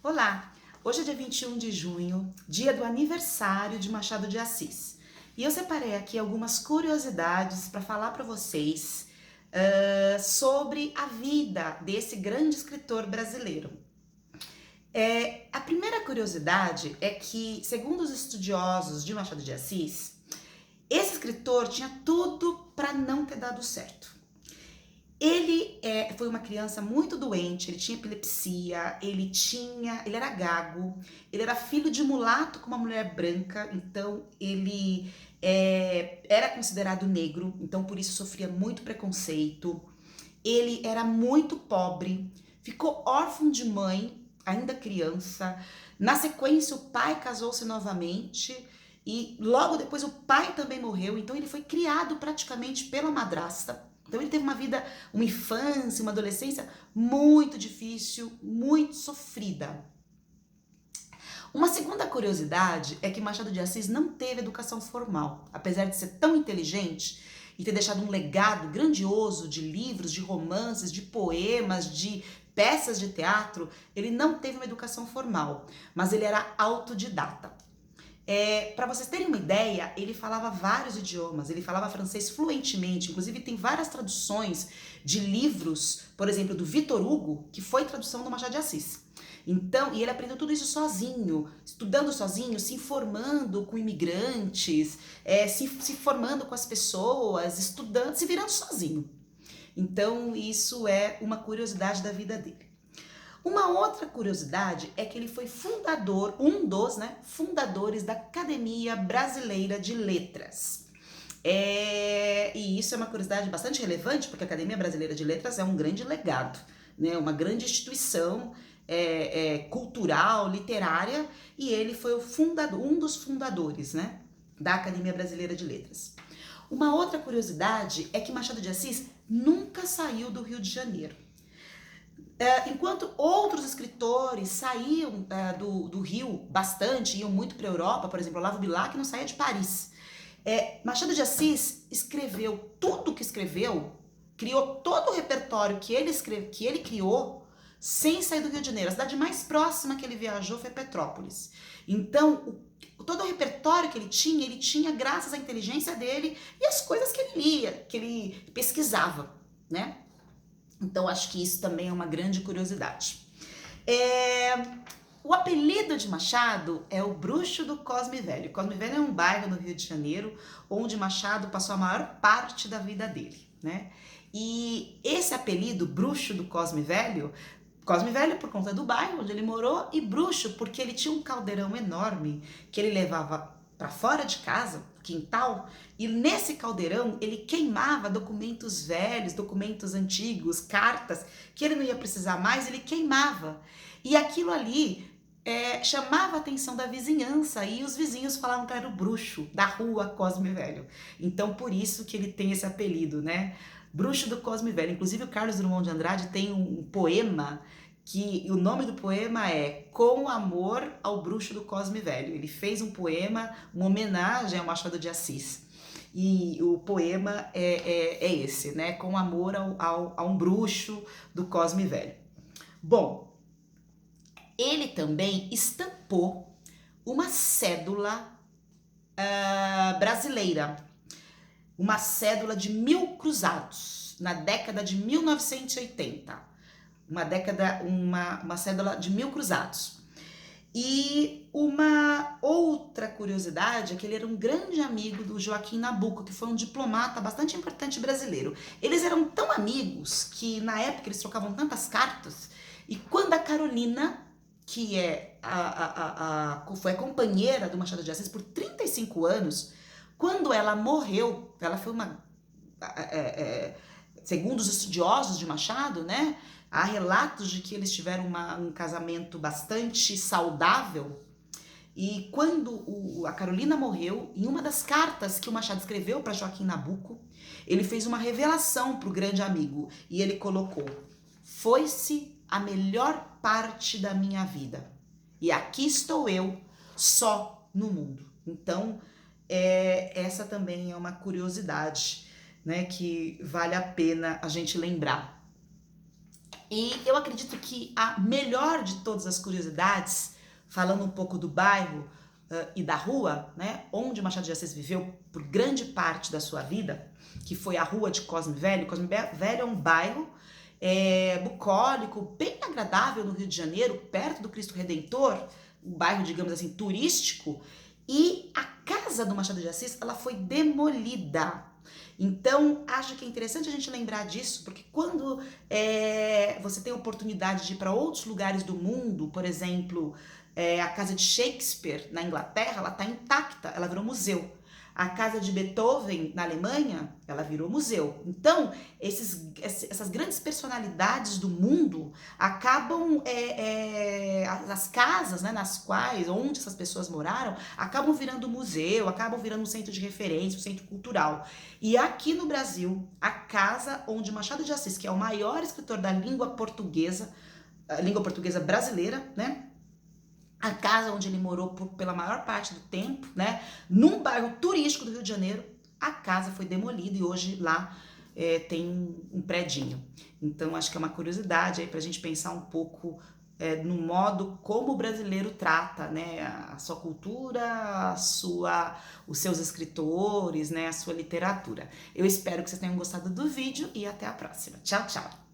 Olá! Hoje é dia 21 de junho, dia do aniversário de Machado de Assis. E eu separei aqui algumas curiosidades para falar para vocês sobre a vida desse grande escritor brasileiro. A primeira curiosidade é que, segundo os estudiosos de Machado de Assis, esse escritor tinha tudo para não ter dado certo. Ele foi uma criança muito doente, ele tinha epilepsia, ele era gago, ele era filho de mulato com uma mulher branca, então ele era considerado negro, então por isso sofria muito preconceito. Ele era muito pobre, ficou órfão de mãe, ainda criança. Na sequência, o pai casou-se novamente e logo depois o pai também morreu, então ele foi criado praticamente pela madrasta. Então ele teve uma infância, uma adolescência muito difícil, muito sofrida. Uma segunda curiosidade é que Machado de Assis não teve educação formal. Apesar de ser tão inteligente e ter deixado um legado grandioso de livros, de romances, de poemas, de peças de teatro, ele não teve uma educação formal, mas ele era autodidata. Para vocês terem uma ideia, ele falava vários idiomas, ele falava francês fluentemente, inclusive tem várias traduções de livros, por exemplo, do Victor Hugo, que foi tradução do Machado de Assis. Então, e ele aprendeu tudo isso sozinho, estudando sozinho, se informando com imigrantes, se formando com as pessoas, estudando, se virando sozinho. Então, isso é uma curiosidade da vida dele. Uma outra curiosidade é que ele foi um dos fundadores da Academia Brasileira de Letras. E isso é uma curiosidade bastante relevante, porque a Academia Brasileira de Letras é um grande legado, né? Uma grande instituição cultural, literária, e ele foi um dos fundadores, né, da Academia Brasileira de Letras. Uma outra curiosidade é que Machado de Assis nunca saiu do Rio de Janeiro. Enquanto outros escritores saíam do Rio bastante, iam muito para a Europa, por exemplo, Olavo Bilac não saía de Paris. Machado de Assis escreveu tudo que escreveu, criou todo o repertório que ele criou sem sair do Rio de Janeiro. A cidade mais próxima que ele viajou foi Petrópolis. Então, todo o repertório que ele tinha graças à inteligência dele e às coisas que ele lia, que ele pesquisava, né? Então, acho que isso também é uma grande curiosidade. O apelido de Machado é o Bruxo do Cosme Velho. Cosme Velho é um bairro no Rio de Janeiro, onde Machado passou a maior parte da vida dele, né? E esse apelido, Bruxo do Cosme Velho por conta do bairro onde ele morou, e bruxo porque ele tinha um caldeirão enorme que ele levava para fora de casa, quintal, e nesse caldeirão ele queimava documentos velhos, documentos antigos, cartas que ele não ia precisar mais, ele queimava. E aquilo ali chamava a atenção da vizinhança, e os vizinhos falavam que era o bruxo da rua Cosme Velho. Então por isso que ele tem esse apelido, né? Bruxo do Cosme Velho. Inclusive o Carlos Drummond de Andrade tem um poema que o nome do poema é Com Amor ao Bruxo do Cosme Velho. Ele fez um poema, uma homenagem ao Machado de Assis. E o poema é esse, né? Com amor a um bruxo do Cosme Velho. Bom, ele também estampou uma cédula brasileira, uma cédula de 1000 cruzados, na década de 1980. Uma cédula de 1000 cruzados. E uma outra curiosidade é que ele era um grande amigo do Joaquim Nabuco, que foi um diplomata bastante importante brasileiro. Eles eram tão amigos que na época eles trocavam tantas cartas, e quando a Carolina, que foi a companheira do Machado de Assis por 35 anos, quando ela morreu, ela foi segundo os estudiosos de Machado, né? Há relatos de que eles tiveram um casamento bastante saudável. E quando a Carolina morreu, em uma das cartas que o Machado escreveu para Joaquim Nabuco, ele fez uma revelação para o grande amigo. E ele colocou: foi-se a melhor parte da minha vida. E aqui estou eu, só no mundo. Então, essa também é uma curiosidade, né, que vale a pena a gente lembrar. E eu acredito que a melhor de todas as curiosidades, falando um pouco do bairro e da rua, né, onde Machado de Assis viveu por grande parte da sua vida, que foi a rua de Cosme Velho. Cosme Velho é um bairro bucólico, bem agradável no Rio de Janeiro, perto do Cristo Redentor, um bairro, digamos assim, turístico, e a casa do Machado de Assis, ela foi demolida. Então, acho que é interessante a gente lembrar disso, porque quando você tem a oportunidade de ir para outros lugares do mundo, por exemplo, a casa de Shakespeare na Inglaterra, ela está intacta, ela virou museu. A casa de Beethoven na Alemanha, ela virou museu. Então, essas grandes personalidades do mundo acabam, as casas, né, nas quais, onde essas pessoas moraram, acabam virando museu, acabam virando um centro de referência, um centro cultural. E aqui no Brasil, a casa onde Machado de Assis, que é o maior escritor da língua portuguesa brasileira, né? A casa onde ele morou pela maior parte do tempo, né? Num bairro turístico do Rio de Janeiro, a casa foi demolida e hoje lá tem um predinho. Então acho que é uma curiosidade aí pra gente pensar um pouco no modo como o brasileiro trata, né, a sua cultura, os seus escritores, né, a sua literatura. Eu espero que vocês tenham gostado do vídeo e até a próxima. Tchau, tchau!